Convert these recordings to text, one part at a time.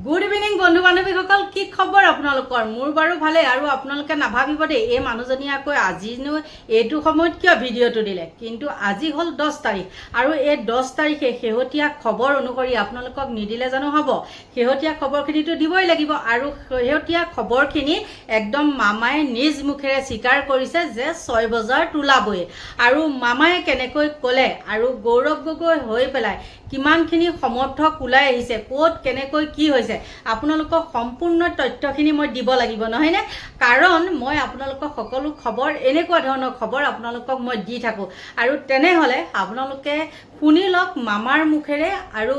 Good evening বন্ধু বান্ধৱীসকল, কি খবৰ আপোনালোকৰ? মোৰ বাৰু ভালে। আৰু আপোনালোকে নাভাবিব দেই, এই মানুহজনী আকৌ আজিনো এইটো সময়ত কিয় ভিডিঅ'টো দিলে। কিন্তু আজি হ'ল 10 তাৰিখ, আৰু এই 10 তাৰিখে শেহতীয়া খবৰ অনুসৰি আপোনালোকক নিদিলে জানো হ'ব? শেহতীয়া খবৰখিনিতো দিবই লাগিব। আৰু শেহতীয়া খবৰখিনি একদম মামাই নিজ মুখেৰে স্বীকাৰ কৰিছে যে 6 বজাৰ তোলাবই। আৰু মামাই কেনেকৈ ক'লে আৰু গৌৰৱ গগৈ হৈ পেলাই কিমানখিনি সমৰ্থক ওলাই আহিছে, ক'ত কেনেকৈ কি হৈছে, আপোনালোকক সম্পূৰ্ণ তথ্যখিনি মই দিব লাগিব, নহয়নে? কাৰণ মই আপোনালোকক সকলো খবৰ, এনেকুৱা ধৰণৰ খবৰ আপোনালোকক মই দি থাকোঁ। আৰু তেনেহ'লে আপোনালোকে শুনি লওক মামাৰ মুখেৰে, আৰু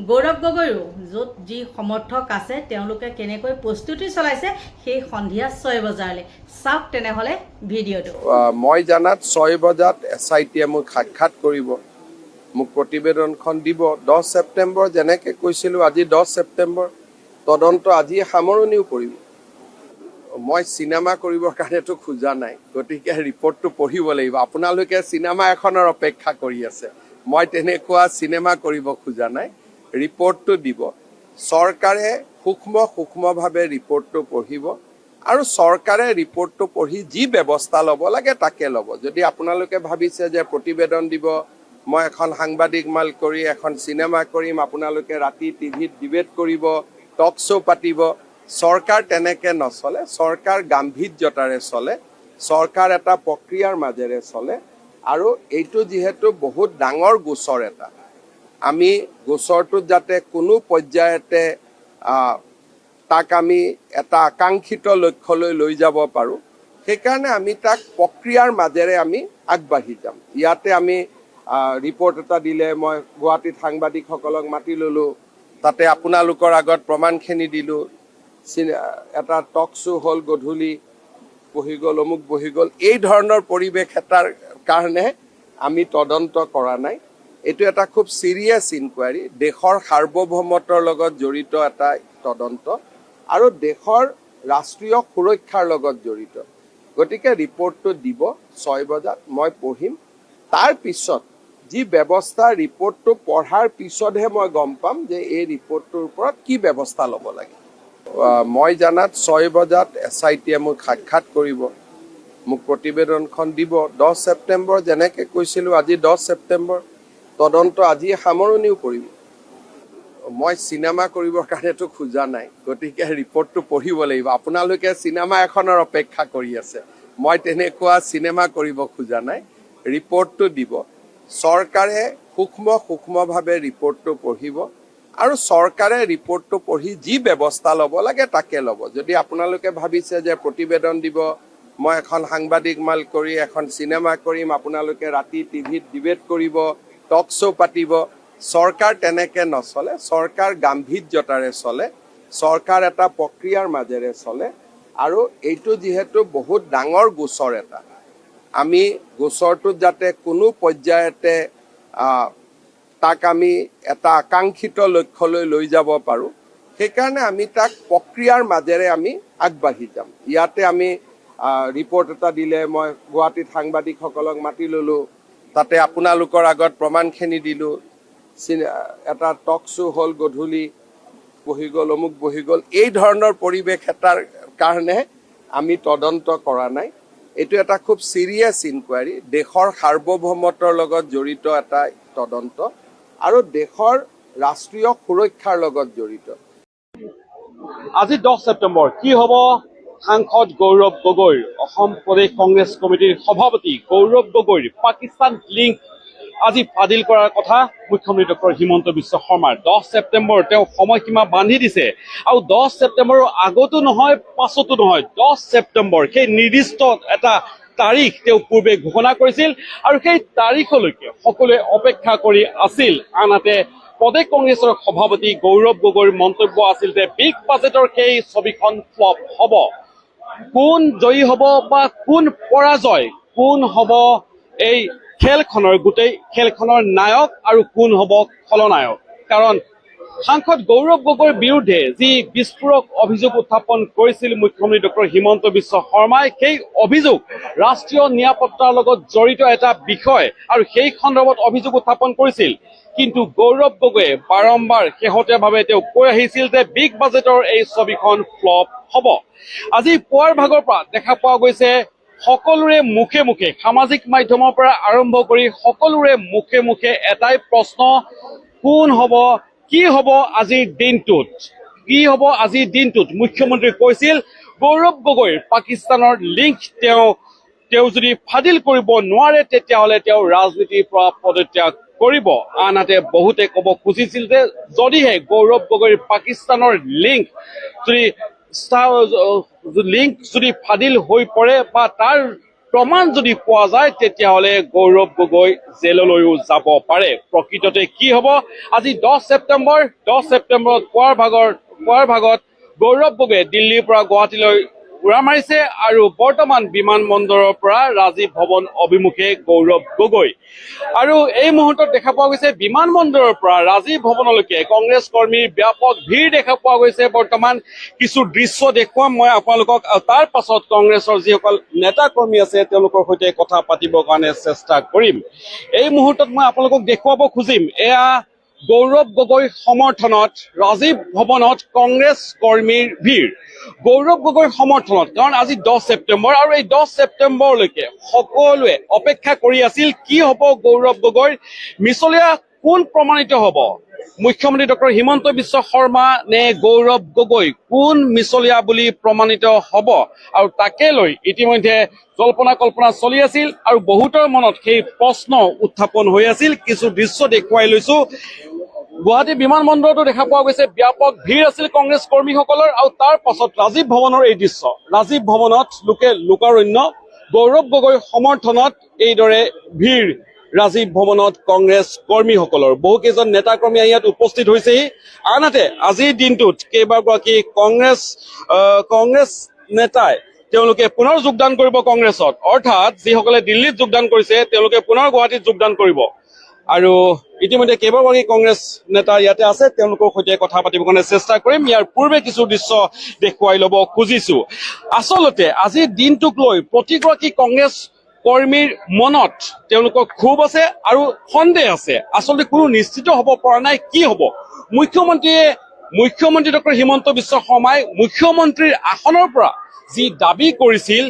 গৌৰৱ গগৈৰো য'ত যি সমৰ্থক আছে তেওঁলোকে কেনেকৈ প্ৰস্তুতি চলাইছে সেই সন্ধিয়া 6 বজালৈ। চাওক তেনেহ'লে ভিডিঅ'টো। মই জানাত 6 বজাত SITয়ে মোক সাক্ষাৎ কৰিব, মোক প্ৰতিবেদনখন দিব। 10 ছেপ্টেম্বৰ যেনেকৈ কৈছিলোঁ, আজি 10 ছেপ্টেম্বৰ, তদন্ত আজি সামৰণিও পৰিব। মই চিনেমা কৰিবৰ কাৰণেতো খোজা নাই, গতিকে ৰিপৰ্টটো পঢ়িব লাগিব। আপোনালোকে চিনেমা এখনৰ অপেক্ষা কৰি আছে, মই তেনেকুৱা চিনেমা কৰিব খোজা নাই। ৰিপৰ্টটো দিব, চৰকাৰে সূক্ষ্মভাৱে ৰিপৰ্টটো পঢ়িব, আৰু চৰকাৰে ৰিপৰ্টটো পঢ়ি যি ব্যৱস্থা ল'ব লাগে তাকে ল'ব। যদি আপোনালোকে ভাবিছে যে প্ৰতিবেদন দিব, মই এখন সাংবাদিক মাল কৰি এখন চিনেমা কৰিম, আপোনালোকে ৰাতি টিভিত ডিবেট কৰিব, টক শ্ব' পাতিব, চৰকাৰ তেনেকৈ নচলে। চৰকাৰ গাম্ভীৰ্যতাৰে চলে, চৰকাৰ এটা প্ৰক্ৰিয়াৰ মাজেৰে চলে। আৰু এইটো যিহেতু বহুত ডাঙৰ গোচৰ এটা, আমি গোচৰটোত যাতে কোনো পৰ্যায়তে তাক আমি এটা আকাংক্ষিত লক্ষ্যলৈ লৈ যাব পাৰোঁ, সেইকাৰণে আমি তাক প্ৰক্ৰিয়াৰ মাজেৰে আমি আগবাঢ়ি যাম। ইয়াতে আমি ৰিপৰ্ট এটা দিলে, মই গুৱাহাটীত সাংবাদিকসকলক মাতি ল'লোঁ, তাতে আপোনালোকৰ আগত প্ৰমাণখিনি দিলোঁ, এটা টক শ্ব' হ'ল, গধূলি বহি গ'ল, অমুক বহি গ'ল, এই ধৰণৰ পৰিৱেশ এটাৰ কাৰণে আমি তদন্ত কৰা নাই। এইটো এটা খুব চিৰিয়াছ ইনকুৱাৰী, দেশৰ সাৰ্বভৌমত্বৰ লগত জড়িত এটা তদন্ত, আৰু দেশৰ ৰাষ্ট্ৰীয় সুৰক্ষাৰ লগত জড়িত। গতিকে ৰিপৰ্টটো দিব 6 বজাত, মই পঢ়িম। তাৰ পিছত যি ব্যৱস্থা, ৰিপৰ্টটো পঢ়াৰ পিছতহে মই গম পাম যে এই ৰিপৰ্টটোৰ ওপৰত কি ব্যৱস্থা ল'ব লাগে। মই জানাত 6 বজাত SITয়ে মোক সাক্ষাৎ কৰিব, মোক প্ৰতিবেদনখন দিব। 10 ছেপ্টেম্বৰ যেনেকৈ কৈছিলোঁ, আজি 10 ছেপ্টেম্বৰ, তদন্ত আজি সামৰণিও পৰিব। মই চিনেমা কৰিবৰ কাৰণেতো খোজা নাই, গতিকে ৰিপৰ্টটো পঢ়িব লাগিব। আপোনালোকে চিনেমা এখনৰ অপেক্ষা কৰি আছে, মই তেনেকুৱা চিনেমা কৰিব খোজা নাই। ৰিপৰ্টটো দিব, চৰকাৰে সূক্ষ্মভাৱে ৰিপৰ্টটো পঢ়িব, আৰু চৰকাৰে ৰিপৰ্টটো পঢ়ি যি ব্যৱস্থা ল'ব লাগে তাকে ল'ব। যদি আপোনালোকে ভাবিছে যে প্ৰতিবেদন দিব, মই এখন সাংবাদিক মাল কৰি এখন চিনেমা কৰিম, আপোনালোকে ৰাতি টিভিত ডিবেট কৰিব, টক শ্ব' পাতিব, চৰকাৰ তেনেকৈ নচলে। চৰকাৰ গাম্ভীৰ্যতাৰে চলে, চৰকাৰ এটা প্ৰক্ৰিয়াৰ মাজেৰে চলে। আৰু এইটো যিহেতু বহুত ডাঙৰ গোচৰ এটা, আমি গোচৰটোত যাতে কোনো পৰ্যায়তে তাক আমি এটা আকাংক্ষিত লক্ষ্যলৈ লৈ যাব পাৰোঁ, সেইকাৰণে আমি তাক প্ৰক্ৰিয়াৰ মাজেৰে আমি আগবাঢ়ি যাম। ইয়াতে আমি ৰিপৰ্ট এটা দিলে, মই গুৱাহাটীত সাংবাদিকসকলক মাতি ল'লোঁ, তাতে আপোনালোকৰ আগত প্ৰমাণখিনি দিলোঁ, এটা টক শ্ব' হ'ল, গধূলি বহি গ'ল, অমুক বহি গ'ল, এই ধৰণৰ পৰিৱেশ এটাৰ কাৰণে আমি তদন্ত কৰা নাই। এইটো এটা খুব চিৰিয়াছ ইনকুৱাৰী, দেশৰ সাৰ্বভৌমত্বৰ লগত জড়িত এটা তদন্ত, আৰু দেশৰ ৰাষ্ট্ৰীয় সুৰক্ষাৰ লগত জড়িত। আজি 10 ছেপ্টেম্বৰ, কি হ'ব? সাংসদ গৌৰৱ গগৈৰ, অসম প্ৰদেশ কংগ্ৰেছ কমিটিৰ সভাপতি গৌৰৱ গগৈৰ পাকিস্তান লিংক আজি ফাদিল কৰাৰ কথা মুখ্যমন্ত্ৰী ডক্টৰ হিমন্ত বিশ্ব শৰ্মাৰ। 10 ছেপ্টেম্বৰ তেওঁ সময়সীমা বান্ধি দিছে, আৰু 10 ছেপ্টেম্বৰৰ আগতো নহয়, পাছতো নহয়, 10 ছেপ্টেম্বৰ সেই নিৰ্দিষ্ট এটা তাৰিখ তেওঁ পূৰ্বে ঘোষণা কৰিছিল, আৰু সেই তাৰিখলৈকে সকলোৱে অপেক্ষা কৰি আছিল। আনহাতে প্ৰদেশ কংগ্ৰেছৰ সভাপতি গৌৰৱ গগৈৰ মন্তব্য আছিল যে বিগ বাজেটৰ সেই ছবিখন ফ্লপ হ'ব। কোন জয়ী হ'ব বা কোন পৰাজয়, কোন হ'ব এই খেলখনৰ, গোটেই খেলখনৰ নায়ক, আৰু কোন হ'ব খলনায়ক? কাৰণ সাংসদ গৌৰৱ গগৈৰ বিৰুদ্ধে যি বিস্ফোৰক অভিযোগ উত্থাপন কৰিছিল মুখ্যমন্ত্ৰী ডক্টৰ হিমন্ত বিশ্ব শৰ্মাই, সেই অভিযোগ ৰাষ্ট্ৰীয় নিৰাপত্তাৰ লগত জড়িত এটা বিষয় আৰু সেই সন্দৰ্ভত অভিযোগ উত্থাপন কৰিছিল। কিন্তু গৌৰৱ গগৈয়ে বাৰম্বাৰ শেহতীয়াভাৱে তেওঁ কৈ আহিছিল যে বিগ বাজেটৰ এই ছবিখন ফ্লপ হ'ব। আজি পুৱাৰ ভাগৰ পৰা দেখা পোৱা গৈছে সকলোৰে মুখে মুখে, সামাজিক মাধ্যমৰ পৰা আৰম্ভ কৰি সকলোৰে মুখে মুখে এটাই প্ৰশ্ন, কোন হ'ব, কি হ'ব আজিৰ দিনটোত, কি হ'ব আজিৰ দিনটোত। মুখ্যমন্ত্ৰী কৈছিল গৌৰৱ গগৈৰ পাকিস্তানৰ লিংক তেওঁ যদি ফাদিল কৰিব নোৱাৰে তেতিয়াহ'লে তেওঁ ৰাজনীতিৰ পৰা পদত্যাগ কৰিব। আনহাতে বহুতে ক'ব খুজিছিল যে যদিহে গৌৰৱ গগৈৰ পাকিস্তানৰ লিংক যদি ফাদিল হৈ পৰে বা তাৰ প্ৰমাণ যদি পোৱা যায় তেতিয়াহ'লে গৌৰৱ গগৈ জেললৈও যাব পাৰে। প্ৰকৃততে কি হ'ব আজি 10 ছেপ্টেম্বৰত পুৱাৰ ভাগত গৌৰৱ গগৈয়ে দিল্লীৰ পৰা গুৱাহাটীলৈ উৰা মাৰিছে আৰু বৰ্তমান বিমানবন্দৰৰ পৰা ৰাজীৱ ভৱন অভিমুখে গৌৰৱ গগৈ। আৰু এই মুহূৰ্তত দেখা পোৱা গৈছে বিমানবন্দৰৰ পৰা ৰাজীৱ ভৱনলৈকে কংগ্ৰেছ কৰ্মীৰ ব্যাপক ভিৰ দেখা পোৱা গৈছে। বৰ্তমান কিছু দৃশ্য দেখুৱাম মই আপোনালোকক, তাৰ পাছত কংগ্ৰেছৰ যিসকল নেতা কৰ্মী আছে তেওঁলোকৰ সৈতে কথা পাতিবৰ কাৰণে চেষ্টা কৰিম। এই মুহূৰ্তত মই আপোনালোকক দেখুৱাব খুজিম, এয়া গৌৰৱ গগৈ সমৰ্থনত ৰাজীৱ ভৱনত কংগ্ৰেছ কৰ্মীৰ ভিৰ। গৌৰৱ গগৈৰ সমৰ্থনত, কাৰণ আজি 10 ছেপ্টেম্বৰ আৰু এই 10 ছেপ্টেম্বৰলৈকে সকলোৱে অপেক্ষা কৰি আছিল কি হ'ব গৌৰৱ গগৈৰ মিছলীয়া কোন প্ৰমাণিত হ'ব, মুখ্যমন্ত্ৰী ডক্টৰ হিমন্ত বিশ্ব শৰ্মা নে গৌৰৱ গগৈ, কোন মিছলীয়া বুলি প্ৰমাণিত হ'ব। আৰু তাকে লৈ ইতিমধ্যে জল্পনা কল্পনা চলি আছিল আৰু বহুতৰ মনত সেই প্ৰশ্ন উত্থাপন হৈ আছিল। কিছু দৃশ্য দেখুৱাই লৈছো। গুৱাহাটী বিমানবন্দৰতো দেখা পোৱা গৈছে ব্যাপক ভিৰ আছিল কংগ্ৰেছ কৰ্মীসকলৰ। আৰু তাৰ পাছত ৰাজীৱ ভৱনৰ এই দৃশ্য, ৰাজীৱ ভৱনত লোকে লোকাৰণ্য, গৌৰৱ গগৈৰ সমৰ্থনত এইদৰে ভিৰ ৰাজীৱ ভৱনত কংগ্ৰেছ কৰ্মীসকলৰ। বহুকেইজন নেতা কৰ্মী ইয়াত উপস্থিত হৈছেহি। আনহাতে আজিৰ দিনটোত কেইবাগৰাকী কংগ্ৰেছ নেতাই তেওঁলোকে পুনৰ যোগদান কৰিব কংগ্ৰেছত, অৰ্থাৎ যিসকলে দিল্লীত যোগদান কৰিছে তেওঁলোকে পুনৰ গুৱাহাটীত যোগদান কৰিব। আৰু ইতিমধ্যে কেইবাগৰাকী কংগ্ৰেছ নেতা ইয়াতে আছে, তেওঁলোকৰ সৈতে কথা পাতিবৰ কাৰণে চেষ্টা কৰিম। ইয়াৰ পূৰ্বে কিছু দৃশ্য দেখুৱাই ল'ব খুজিছো। আচলতে আজিৰ দিনটোক লৈ প্ৰতিগৰাকী কংগ্ৰেছ কৰ্মীৰ মনত তেওঁলোকৰ ক্ষোভ আছে আৰু সন্দেহ আছে। আচলতে কোনো নিশ্চিত হ'ব পৰা নাই কি হ'ব। মুখ্যমন্ত্ৰী ডক্টৰ হিমন্ত বিশ্ব শৰ্মাই মুখ্যমন্ত্ৰীৰ আসনৰ পৰা যি দাবী কৰিছিল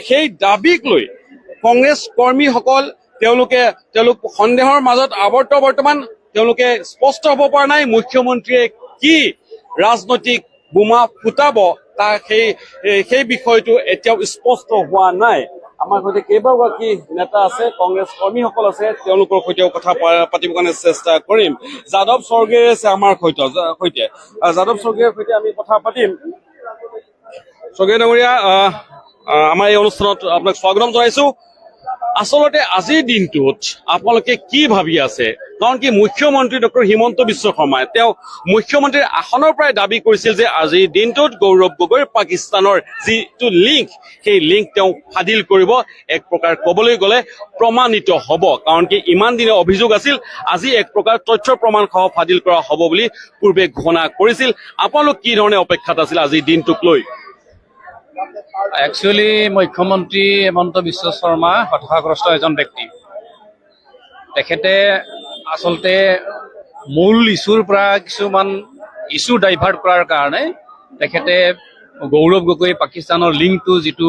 সেই দাবীক লৈ কংগ্ৰেছ কৰ্মীসকল তেওঁলোক সন্দেহৰ মাজত আৱদ্ধ। বৰ্তমান তেওঁলোকে স্পষ্ট হ'ব পৰা নাই মুখ্যমন্ত্ৰীয়ে কি ৰাজনৈতিক বোমা ফুটাব, তাৰ সেই বিষয়টো এতিয়াও স্পষ্ট হোৱা নাই। আমাৰ সৈতে কেইবাগৰাকী নেতা আছে, কংগ্ৰেছ কৰ্মীসকল আছে, তেওঁলোকৰ সৈতেও কথা পাতিবৰ কাৰণে চেষ্টা কৰিম। যাদৱ স্বৰ্গীয় আছে আমাৰ সৈতে যাদৱ স্বৰ্গীয়ৰ সৈতে আমি কথা পাতিম। স্বৰ্গীয় ডাঙৰীয়া, আমাৰ এই অনুষ্ঠানত আপোনাক স্বাগতম জনাইছো। আচলতে আজিৰ দিনটোত আপোনালোকে কি ভাবি আছে? কাৰণ কি মুখ্যমন্ত্ৰী ডক্টৰ হিমন্ত বিশ্ব শৰ্মাই তেওঁ মুখ্যমন্ত্ৰীৰ আসনৰ পৰাই দাবী কৰিছিল যে আজিৰ দিনটোত গৌৰৱ গগৈৰ পাকিস্তানৰ যিটো লিংক, সেই লিংক তেওঁ ফাদিল কৰিব, এক প্ৰকাৰ ক'বলৈ গ'লে প্ৰমাণিত হ'ব। কাৰণ কি ইমান দিনে অভিযোগ আছিল, আজি এক প্ৰকাৰ তথ্য প্ৰমাণ সহ ফাদিল কৰা হ'ব বুলি পূৰ্বে ঘোষণা কৰিছিল। আপোনালোক কি ধৰণে অপেক্ষাত আছিল আজিৰ দিনটোক লৈ? একচুৱেলি মুখ্যমন্ত্ৰী হিমন্ত বিশ্ব শৰ্মা হতাশাগ্ৰস্ত এজন ব্যক্তি। তেখেতে আচলতে মূল ইছ্যুৰ পৰা কিছুমান ইছ্যু ডাইভাৰ্ট কৰাৰ কাৰণে তেখেতে গৌৰৱ গগৈ পাকিস্তানৰ লিংকটো যিটো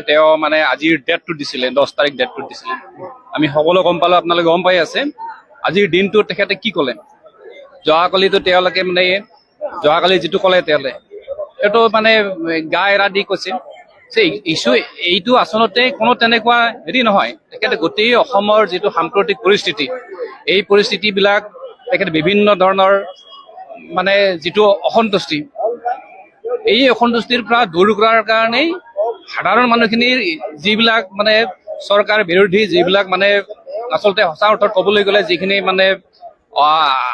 তেওঁ আজিৰ ডেটটো দিছিলে, 10 তাৰিখ ডেটটো দিছিলে, আমি সকলো গম পালো, আপোনালোকে গম পাই আছে। আজিৰ দিনটোত তেখেতে কি ক'লে? যোৱাকালিতো তেওঁলোকে যোৱাকালি যিটো ক'লে তেওঁলোকে এইটো গা এৰা দি কৈছিল যে ইছ্যু এইটো আচলতে কোনো তেনেকুৱা হেৰি নহয়। তেখেতে গোটেই অসমৰ যিটো সাম্প্ৰতিক পৰিস্থিতি, এই পৰিস্থিতিবিলাক তেখেতে বিভিন্ন ধৰণৰ যিটো অসন্তুষ্টি, এই অসন্তুষ্টিৰ পৰা দূৰ কৰাৰ কাৰণেই সাধাৰণ মানুহখিনিৰ যিবিলাক চৰকাৰ বিৰোধী যিবিলাক আচলতে সঁচা অৰ্থত ক'বলৈ গ'লে যিখিনি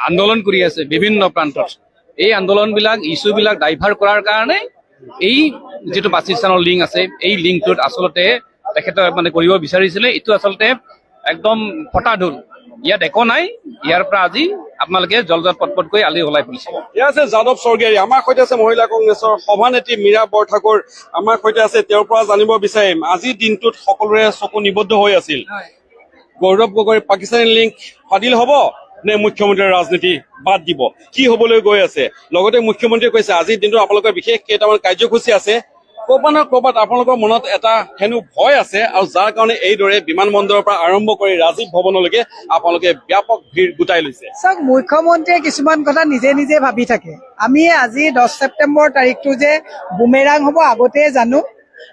আন্দোলন কৰি আছে বিভিন্ন প্ৰান্তত, এই আন্দোলনবিলাক ইছ্যুবিলাক ডাইভাৰ্ট কৰাৰ কাৰণে এই যিটো পাকিস্তানৰ লিংক আছে, এই লিংকটোত আচলতে তেখেতে কৰিব বিচাৰিছিলে। এইটো আচলতে একদম ফটা ঢোল, ইয়াত একো নাই। ইয়াৰ পৰা আজি আপোনালোকে জলজাত পটপটকৈ আলি ওলাই পৰিছে। এয়া আছে যাদৱ স্বৰ্গীয়াৰী। আমাৰ সৈতে আছে মহিলা কংগ্ৰেছৰ সভানেত্ৰী মীৰা বৰঠাকুৰ। আমাৰ সৈতে আছে, তেওঁৰ পৰা জানিব বিচাৰিম আজিৰ দিনটোত সকলোৰে চকু নিবদ্ধ হৈ আছিল। গৌৰৱ গগৈৰ পাকিস্তানী লিংক ফাদিল হ'ব নে মুখ্যমন্ত্ৰীৰ ৰাজনীতি বাদ দিব, কি হবলৈ গৈ আছে? লগতে মুখ্যমন্ত্ৰীয়ে কৈছে আজিৰ দিনটোত আপোনালোকৰ বিশেষ কেইটামান কাৰ্যসূচী আছে। ক'ৰবাত নহয় ক'ৰবাত আপোনালোকৰ মনত এটা হেনো ভয় আছে, আৰু যাৰ কাৰণে এইদৰে বিমানবন্দৰৰ পৰা আৰম্ভ কৰি ৰাজীৱ ভৱনলৈকে আপোনালোকে ব্যাপক ভিৰ গোটাই লৈছে। চাওক, মুখ্যমন্ত্ৰীয়ে কিছুমান কথা নিজে নিজে ভাবি থাকে। আমি আজি 10 ছেপ্টেম্বৰ তাৰিখটো যে বুমেৰাং হ'ব আগতেই জানো,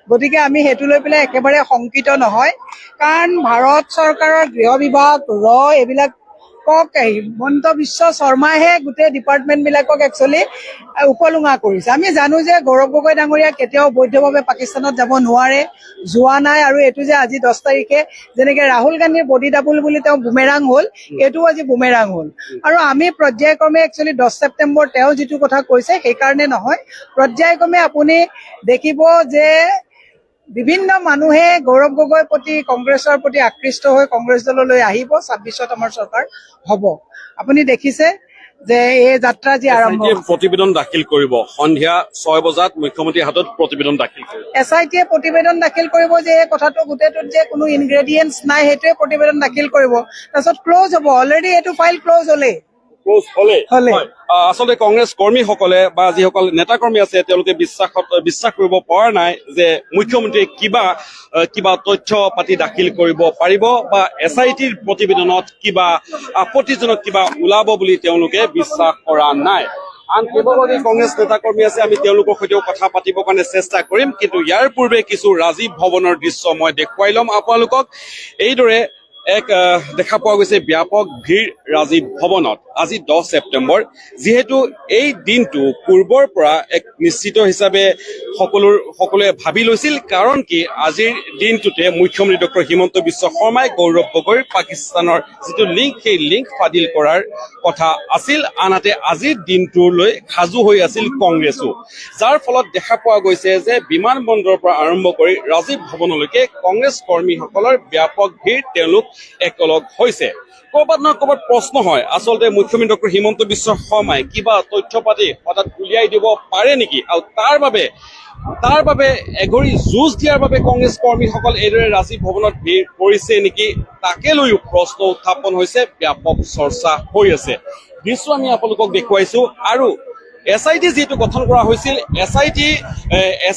গতিকে আমি সেইটো লৈ পেলাই একেবাৰে শংকিত নহয়। কাৰণ ভাৰত চৰকাৰৰ গৃহ বিভাগ এইবিলাক হিমন্ত বিশ্ব শৰ্মাহে গোটেই ডিপাৰ্টমেণ্টবিলাকক একচুৱেলি উপলুঙা কৰিছে। আমি জানো যে গৌৰৱ গগৈ ডাঙৰীয়া কেতিয়াও বৈধভাৱে পাকিস্তানত যাব নোৱাৰে, যোৱা নাই। আৰু এইটো যে আজি 10 তাৰিখে যেনেকে ৰাহুল গান্ধীৰ বডি ডাবুল বুলি তেওঁ বুমেৰাং হ'ল, এইটোও আজি বুমেৰাং হ'ল। আৰু আমি পৰ্যায়ক্ৰমে একচুৱেলি 10 ছেপ্টেম্বৰ তেওঁ যিটো কথা কৈছে সেইকাৰণে নহয়, পৰ্যায়ক্ৰমে আপুনি দেখিব যে বিভিন্ন মানুহে গৌৰৱ গগৈৰ প্ৰতি, কংগ্ৰেছৰ প্ৰতি আকৃষ্ট হৈ কংগ্ৰেছ দললৈ আহিব। 26ত আমাৰ চৰকাৰ হ'ব। আপুনি দেখিছে যে এই যাত্ৰা যি আৰম্ভ হৈছে। প্ৰতিবেদন দাখিল কৰিব সন্ধিয়া 6 বজাত মুখ্যমন্ত্ৰীৰ হাতত প্ৰতিবেদন দাখিল কৰিব। SIT প্ৰতিবেদন দাখিল কৰিব যে এই কথাটো গোটেইটোত যে কোনো ইনগ্ৰেডিয়েণ্টছ নাই, সেইটোৱে প্ৰতিবেদন দাখিল কৰিব। তাৰপিছত ক্ল'জ হ'ব। অলৰেডি এইটো ফাইল ক্ল'জ হ'লেই। আচলতে কংগ্ৰেছ কৰ্মীসকলে বা যিসকল নেতাকৰ্মী আছে তেওঁলোকে বিশ্বাস কৰিব পৰা নাই যে মুখ্যমন্ত্ৰীয়ে কিবা তথ্য পাতি দাখিল কৰিব পাৰিব বা SITৰ প্ৰতিবেদনত কিবা আপত্তিজনক কিবা ওলাব বুলি তেওঁলোকে বিশ্বাস কৰা নাই। আন কেইবাগৰাকী কংগ্ৰেছ নেতাকৰ্মী আছে, আমি তেওঁলোকৰ সৈতেও কথা পাতিবৰ কাৰণে চেষ্টা কৰিম। কিন্তু ইয়াৰ পূৰ্বে কিছু ৰাজীৱ ভৱনৰ দৃশ্য মই দেখুৱাই ল'ম আপোনালোকক। এইদৰে এক দেখা পোৱা গৈছে ব্যাপক ভিৰ ৰাজীৱ ভৱনত আজি 10 ছেপ্টেম্বৰ। যিহেতু এই দিনটো পূৰ্বৰ পৰা এক নিশ্চিত হিচাপে সকলোৱে ভাবি লৈছিল। কাৰণ কি, আজিৰ দিনটোতে মুখ্যমন্ত্ৰী ডক্টৰ হিমন্ত বিশ্ব শৰ্মাই গৌৰৱ গগৈৰ পাকিস্তানৰ যিটো লিংক, সেই লিংক ফাদিল কৰাৰ কথা আছিল। আনহাতে আজিৰ দিনটোলৈ সাজু হৈ আছিল কংগ্ৰেছো, যাৰ ফলত দেখা পোৱা গৈছে যে বিমানবন্দৰৰ পৰা আৰম্ভ কৰি ৰাজীৱ ভৱনলৈকে কংগ্ৰেছ কৰ্মীসকলৰ ব্যাপক ভিৰ, তেওঁলোক একেলগ হৈছে। ক'ৰবাত নহয় ক'ৰবাত প্ৰশ্ন হয়, আচলতে মুখ্যমন্ত্ৰী ডক্টৰ হিমন্ত বিশ্ব শৰ্মাই কিবা তথ্য পাতি হঠাৎ উলিয়াই দিব পাৰে নেকি, আৰু তাৰ বাবে এঘৰি যুঁজ দিয়াৰ বাবে কংগ্ৰেছ কৰ্মীসকল এইদৰে ৰাজীৱ ভৱনত ভিৰ কৰিছে নেকি, তাকে লৈও প্ৰশ্ন উত্থাপন হৈছে, ব্যাপক চৰ্চা হৈ আছে। দৃশ্য আমি আপোনালোকক দেখুৱাইছো। আৰু SIT যিটো গঠন কৰা হৈছিল,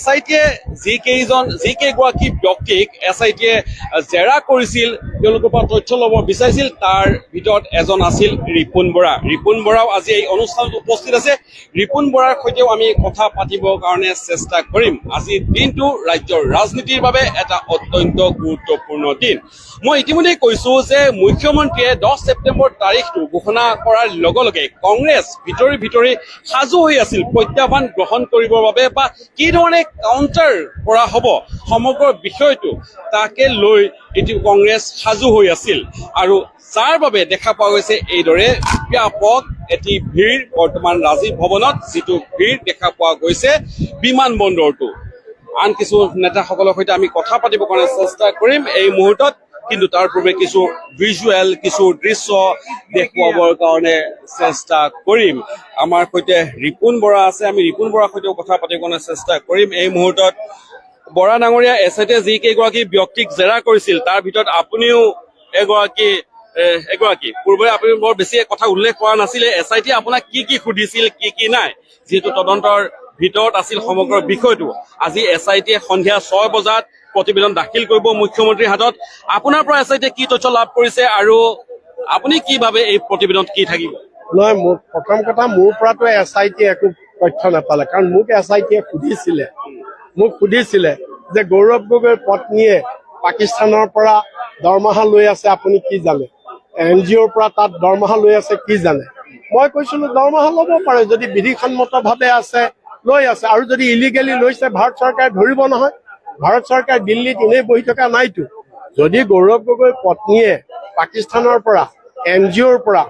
SITয়ে যিকেইগৰাকী ব্যক্তিক SITয়ে জেৰা কৰিছিল, তেওঁলোকৰ পৰা তথ্য ল'ব বিচাৰিছিল, তাৰ ভিতৰত এজন আছিল ৰিপুণ বৰা। ৰিপুণ বৰাও আজি এই অনুষ্ঠানত উপস্থিত আছে। ৰিপুণ বৰাৰ সৈতেও আমি কথা পাতিবৰ কাৰণে চেষ্টা কৰিম। আজিৰ দিনটো ৰাজ্যৰ ৰাজনীতিৰ বাবে এটা অত্যন্ত গুৰুত্বপূৰ্ণ দিন। মই ইতিমধ্যে কৈছো যে মুখ্যমন্ত্ৰীয়ে 10 ছেপ্টেম্বৰ তাৰিখটো ঘোষণা কৰাৰ লগে লগে কংগ্ৰেছ ভিতৰি সাজু হৈ আছিল প্ৰত্যাহ্বান গ্ৰহণ কৰিবৰ বাবে, বা কি ধৰণে কাউণ্টাৰ কৰা হ'ব সমগ্ৰ বিষয়টো, তাকে লৈ এটি কংগ্ৰেছ সাজু হৈ আছিল। আৰু যাৰ বাবে দেখা পোৱা গৈছে এইদৰে ব্যাপক এটি ভিৰ বৰ্তমান ৰাজীৱ ভৱনত, যিটো ভিৰ দেখা পোৱা গৈছে বিমানবন্দৰটো। আন কিছু নেতাসকলৰ সৈতে আমি কথা পাতিবৰ কাৰণে চেষ্টা কৰিম এই মুহূৰ্তত। কিন্তু তাৰ পূৰ্বে কিছু ভিজুৱেল, কিছু দৃশ্য দেখুৱাবৰ কাৰণে চেষ্টা কৰিম। আমাৰ সৈতে ৰিপুণ বৰা আছে, আমি ৰিপুণ বৰাৰ সৈতেও কথা পাতিবৰ কাৰণে চেষ্টা কৰিম এই মুহূৰ্তত। বৰা ডাঙৰীয়া, SITয়ে যিকেইগৰাকী ব্যক্তিক জেৰা কৰিছিল তাৰ ভিতৰত আপুনিও এগৰাকী। পূৰ্বে আপুনি বৰ বেছি কথা উল্লেখ কৰা নাছিলে। SITয়ে আপোনাক কি সুধিছিল, কি নাই, যিহেতু তদন্তৰ ভিতৰত আছিল সমগ্ৰ বিষয়টো। আজি SITয়ে সন্ধিয়া 6 বজাত প্ৰতিবেদন দাখিল কৰিব মুখ্যমন্ত্ৰীৰ হাতত। আপোনাৰ পৰা SITয়ে কি তথ্য লাভ কৰিছে আৰু আপুনি কি ভাবে এই প্ৰতিবেদনত কি থাকিব? নহয়, প্ৰথম কথা, মোৰ পৰাতো SITয়ে একো তথ্য নাপালে। কাৰণ মোক SITয়ে সুধিছিলে যে গৌৰৱ গগৈৰ পত্নীয়ে পাকিস্তানৰ পৰা দৰমহা লৈ আছে, আপুনি কি জানে? NGOৰ পৰা তাত দৰমহা লৈ আছে, কি জানে? মই কৈছিলো দৰমহা ল'ব পাৰে যদি বিধিসন্মতভাৱে আছে, লৈ আছে। আৰু যদি ইলিগেলি লৈছে ভাৰত চৰকাৰে ধৰিব নহয়। ভাৰত চৰকাৰ দিল্লীত এনেই বহি থকা নাইতো। যদি গৌৰৱ গগৈৰ পত্নীয়ে পাকিস্তানৰ পৰা NGOৰ পৰা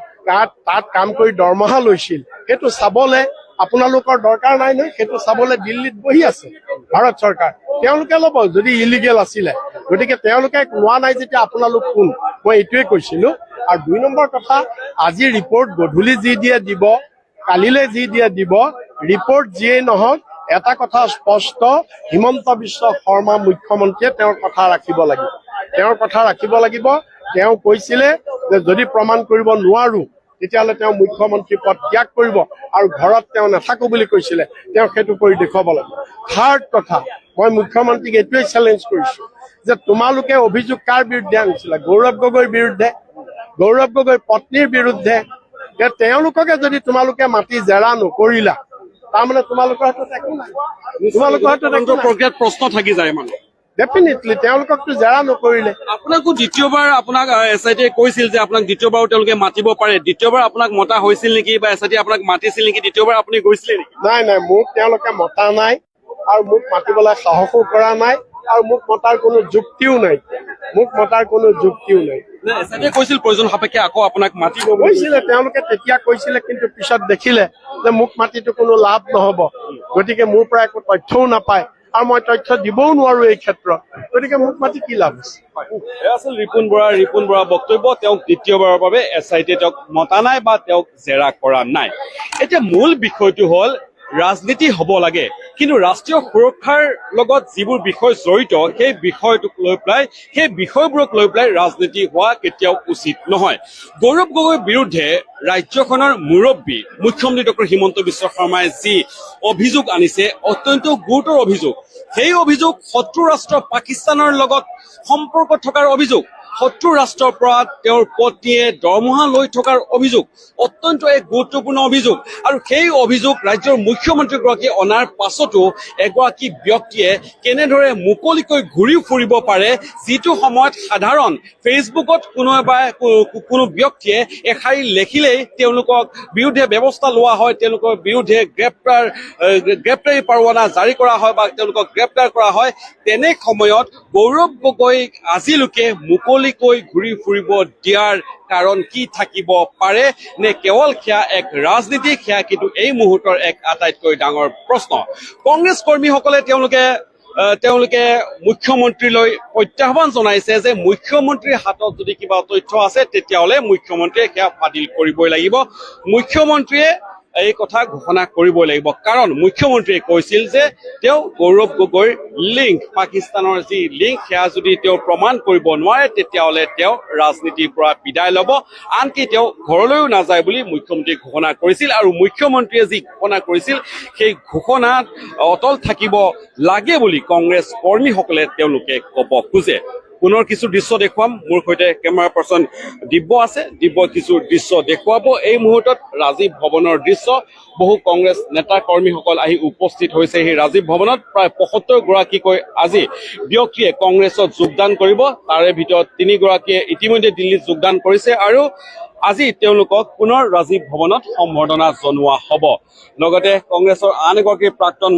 তাত কাম কৰি দৰমহা লৈছিল, সেইটো চাবলে আপোনালোকৰ দৰকাৰ নাই নহয়। সেইটো চাবলে দিল্লীত বহি আছে ভাৰত চৰকাৰ। তেওঁলোকে ল'ব যদি ইলিগেল আছিলে। গতিকে তেওঁলোকে লোৱা নাই যেতিয়া আপোনালোক কোন? মই এইটোৱে কৈছিলো আৰু 2 নম্বৰ কথা, আজি ৰিপৰ্ট গধূলি যি দিয়ে দিব, কালিলৈ যি দিয়ে দিব, ৰিপৰ্ট যিয়েই নহওক, এটা কথা স্পষ্ট, হিমন্ত বিশ্ব শৰ্মা মুখ্যমন্ত্ৰীয়ে তেওঁৰ কথা ৰাখিব লাগিব। তেওঁ কৈছিলে যে যদি প্ৰমাণ কৰিব নোৱাৰো তেতিয়াহ'লে তেওঁ মুখ্যমন্ত্ৰী পদ ত্যাগ কৰিব আৰু ঘৰত তেওঁ নাথাকো বুলি কৈছিলে, তেওঁ সেইটো কৰি দেখুৱাব লাগিব। থাৰ্ড কথা, মই মুখ্যমন্ত্ৰীক এইটোৱেই চেলেঞ্জ কৰিছো যে তোমালোকে অভিযোগ কাৰ বিৰুদ্ধে আনিছিলা? গৌৰৱ গগৈৰ বিৰুদ্ধে, গৌৰৱ গগৈৰ পত্নীৰ বিৰুদ্ধে। তেওঁলোককে যদি তোমালোকে মাতি জেৰা নকৰিলা, তাৰমানে তোমালোকৰ হাতত একো নাই। প্ৰক্ৰিয়াত প্ৰশ্ন থাকি যায় মানে। ডেফিনেটলি তেওঁলোককতো জেৰা নকৰিলে। আপোনাকো দ্বিতীয়বাৰ আপোনাক SIT কৈছিল যে আপোনাক দ্বিতীয়বাৰ তেওঁলোকে মাতিব পাৰে, দ্বিতীয়বাৰ আপোনাক মতা হৈছিল নেকি বা SIT আপোনাক মাতিছিল নেকি, দ্বিতীয়বাৰ আপুনি গৈছিলে নেকি? নাই, মোক তেওঁলোকে মতা নাই আৰু মোক মাতিবলৈ সাহসো কৰা নাই আৰু মোক মতাৰ কোনো যুক্তিও নাই। SIT কৈছিল প্ৰয়োজন সাপেক্ষে আকৌ আপোনাক মাতিব কৈছিলে, তেওঁলোকে তেতিয়া কৈছিলে, কিন্তু পিছত দেখিলে যে মোক মাতিটো কোনো লাভ নহব, গতিকে মোৰ পৰা একো তথ্যও নাপায় আৰু মই তথ্য দিবও নোৱাৰো এই ক্ষেত্ৰত, গতিকে মোক মাতি কি লাভ আছে। আছিল ৰিপুণ বৰা বক্তব্য। তেওঁক দ্বিতীয়বাৰৰ বাবে SIT তেওঁক মতা নাই বা তেওঁক জেৰা কৰা নাই। এতিয়া মূল বিষয়টো হ'ল ৰাজনীতি হ'ব লাগে, কিন্তু ৰাষ্ট্ৰীয় সুৰক্ষাৰ লগত যিবোৰ বিষয় জড়িত সেই বিষয়বোৰক লৈ পেলাই ৰাজনীতি হোৱা কেতিয়াও উচিত নহয়। গৌৰৱ গগৈৰ বিৰুদ্ধে ৰাজ্যখনৰ মুৰব্বী মুখ্যমন্ত্ৰী ডক্টৰ হিমন্ত বিশ্ব শৰ্মাই যি অভিযোগ আনিছে, অত্যন্ত গুৰুতৰ অভিযোগ। সেই অভিযোগ শত্ৰু ৰাষ্ট্ৰ পাকিস্তানৰ লগত সম্পৰ্ক থকাৰ অভিযোগ, শত্ৰু ৰাষ্ট্ৰৰ পৰা তেওঁৰ পত্নীয়ে দৰমহা লৈ থকাৰ অভিযোগ, অত্যন্ত এক গুৰুত্বপূৰ্ণ অভিযোগ। আৰু সেই অভিযোগ ৰাজ্যৰ মুখ্যমন্ত্ৰীগৰাকী অনাৰ পাছতো এগৰাকী ব্যক্তিয়ে কেনেদৰে মুকলিকৈ ঘূৰি ফুৰিব পাৰে, যিটো সময়ত সাধাৰণ ফেচবুকত কোনো ব্যক্তিয়ে এশাৰী লেখিলেই তেওঁলোকৰ বিৰুদ্ধে ব্যৱস্থা লোৱা হয়, তেওঁলোকৰ বিৰুদ্ধে গ্ৰেপ্তাৰী পৰোৱানা জাৰি কৰা হয় বা তেওঁলোকক গ্ৰেপ্তাৰ কৰা হয়। তেনে সময়ত গৌৰৱ গগৈক আজিলৈকে মুকলিকৈ ঘূৰি ফুৰিব দিয়াৰ কাৰণ কি থাকিব পাৰে, নে কেৱল সেয়া এক ৰাজনীতি? সেয়া কিন্তু এই মুহূৰ্তৰ এক আটাইতকৈ ডাঙৰ প্ৰশ্ন। কংগ্ৰেছ কৰ্মীসকলে তেওঁলোকে মুখ্যমন্ত্ৰীলৈ প্ৰত্যাহ্বান জনাইছে যে মুখ্যমন্ত্ৰীৰ হাতত যদি কিবা তথ্য আছে তেতিয়াহ'লে মুখ্যমন্ত্ৰীয়ে সেয়া বাতিল কৰিবই লাগিব, মুখ্যমন্ত্ৰীয়ে এই কথা ঘোষণা কৰিবই লাগিব। কাৰণ মুখ্যমন্ত্ৰীয়ে কৈছিল যে তেওঁ গৌৰৱ গগৈৰ লিংক, পাকিস্তানৰ যি লিংক, সেয়া যদি তেওঁ প্ৰমাণ কৰিব নোৱাৰে তেতিয়াহ'লে তেওঁ ৰাজনীতিৰ পৰা বিদায় ল'ব, আনকি তেওঁ ঘৰলৈও নাযায় বুলি মুখ্যমন্ত্ৰীয়ে ঘোষণা কৰিছিল। আৰু মুখ্যমন্ত্ৰীয়ে যি ঘোষণা কৰিছিল সেই ঘোষণাত অটল থাকিব লাগে বুলি কংগ্ৰেছ কৰ্মীসকলে তেওঁলোকে ক'ব খোজে। পুনৰ কিছু দৃশ্য দেখুৱাম, মোৰ সৈতে কেমেৰা পাৰ্চন দিব্য আছে, দিব্য কিছু দৃশ্য দেখুৱাব। এই মুহূৰ্তত ৰাজীৱ ভৱনৰ দৃশ্য, বহু কংগ্ৰেছ নেতা কৰ্মীসকল আহি উপস্থিত হৈছে সেই ৰাজীৱ ভৱনত। প্ৰায় ৭৫ গৰাকীকৈ আজি ব্যক্তিয়ে কংগ্ৰেছত যোগদান কৰিব, তাৰে ভিতৰত 3 গৰাকীয়ে ইতিমধ্যে দিল্লীত যোগদান কৰিছে আৰু আজি তেওঁলোকক পুনৰ ৰাজীৱ ভৱনত সম্বৰ্ধনা জনোৱা হ'ব। লগতে কংগ্ৰেছৰ আন এগৰাকী প্ৰাক্তন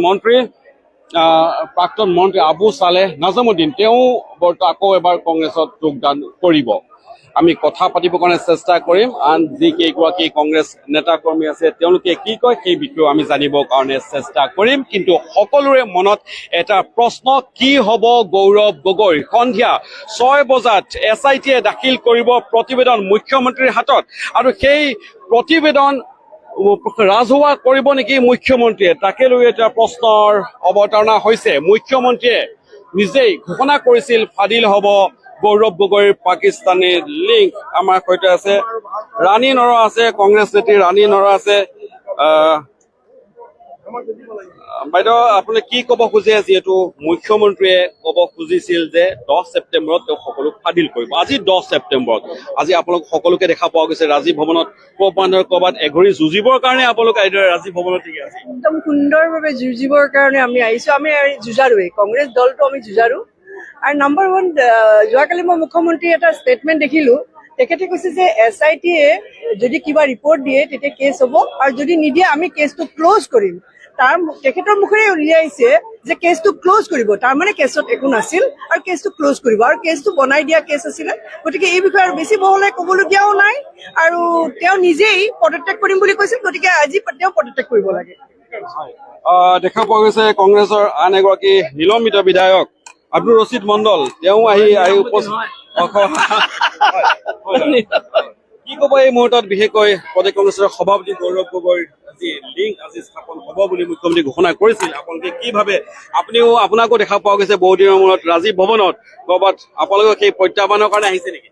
মন্ত্ৰী আবু ছালেহ নাজমুদ্দিন, তেওঁ আকৌ এবাৰ কংগ্ৰেছত যোগদান কৰিব। আমি কথা পাতিবৰ কাৰণে চেষ্টা কৰিম, আন যি কেইগৰাকী কংগ্ৰেছ নেতা কৰ্মী আছে তেওঁলোকে কি কয় সেই বিষয়ে আমি জানিবৰ কাৰণে চেষ্টা কৰিম। কিন্তু সকলোৰে মনত এটা প্ৰশ্ন, কি হ'ব গৌৰৱ গগৈৰ? সন্ধিয়া 6 বজাত SITয়ে দাখিল কৰিব প্ৰতিবেদন মুখ্যমন্ত্ৰীৰ হাতত, আৰু সেই প্ৰতিবেদন ৰাজহুৱা কৰিব নেকি মুখ্যমন্ত্ৰীয়ে, তাকে লৈ এটা প্ৰশ্নৰ অৱতাৰণা হৈছে। মুখ্যমন্ত্ৰীয়ে নিজেই ঘোষণা কৰিছিল ফাদিল হ'ব গৌৰৱ গগৈৰ পাকিস্তানী লিংক। আমাৰ সৈতে আছে ৰাণী নৰা, আছে কংগ্ৰেছ নেত্ৰী ৰাণী নৰা আছে। বাইদেউ, আপুনি কি ক'ব খোজে, যিহেতু মুখ্যমন্ত্ৰীয়ে ক'ব খুজিছিল যে 10 ছেপ্টেম্বৰত তেওঁ সকলোক ফাদিল কৰিব, আজি 10 ছেপ্টেম্বৰত, আজি আপোনালোক সকলোকে দেখা পোৱা গৈছে ৰাজীৱ ভৱনত। ক'ৰবাত এঘৰি যুঁজিবৰ কাৰণে আপোনালোক এইদৰে ৰাজীৱ ভৱনত ঠিকে আছে? একদম সুন্দৰভাৱে যুঁজিবৰ কাৰণে আমি আহিছো। আমি যুঁজাৰুৱেই, কংগ্ৰেছ দলটো আমি যুঁজাৰু। আৰু নম্বৰ 1, যোৱাকালি মই মুখ্যমন্ত্ৰীৰ এটা ষ্টেটমেণ্ট দেখিলো, তেখেতে কৈছে যে SITয়ে যদি কিবা ৰিপৰ্ট দিয়ে তেতিয়া কেছ হ'ব, আৰু যদি নিদিয়ে আমি কেছটো ক্ল'জ কৰিম। তেখেতৰ মুখেৰে উলিয়াইছে যে কেছটো ক্ল'জ কৰিব, তাৰমানে কেছত একো নাছিল আৰু কেছটো ক্ল'জ কৰিব, আৰু কেছটো বনাই দিয়া কেছ আছিলে। গতিকে এই বিষয়ে আৰু বেছি বহলাই ক'বলগীয়াও নাই, আৰু তেওঁ নিজেই পদত্যাগ কৰিম বুলি কৈছিল, গতিকে আজি তেওঁ পদত্যাগ কৰিব লাগে। দেখা পোৱা গৈছে কংগ্ৰেছৰ আন এগৰাকী নিলম্বিত বিধায়ক আব্দুল ৰছিদ মণ্ডল, তেওঁ আহি উপস্থিত ক'ব এই মুহূৰ্তত বিশেষকৈ প্ৰদেশ কংগ্ৰেছৰ সভাপতি গৌৰৱ গগৈৰ আজি লিংক আজি স্থাপন হ'ব বুলি মুখ্যমন্ত্ৰী ঘোষণা কৰিছিল। আপোনালোকে কি ভাবে? আপোনাকো দেখা পোৱা গৈছে বহুদিনৰ মূৰত ৰাজীৱ ভৱনত। ক'ৰবাত আপোনালোকে সেই প্ৰত্যাহ্বানৰ কাৰণে আহিছে নেকি?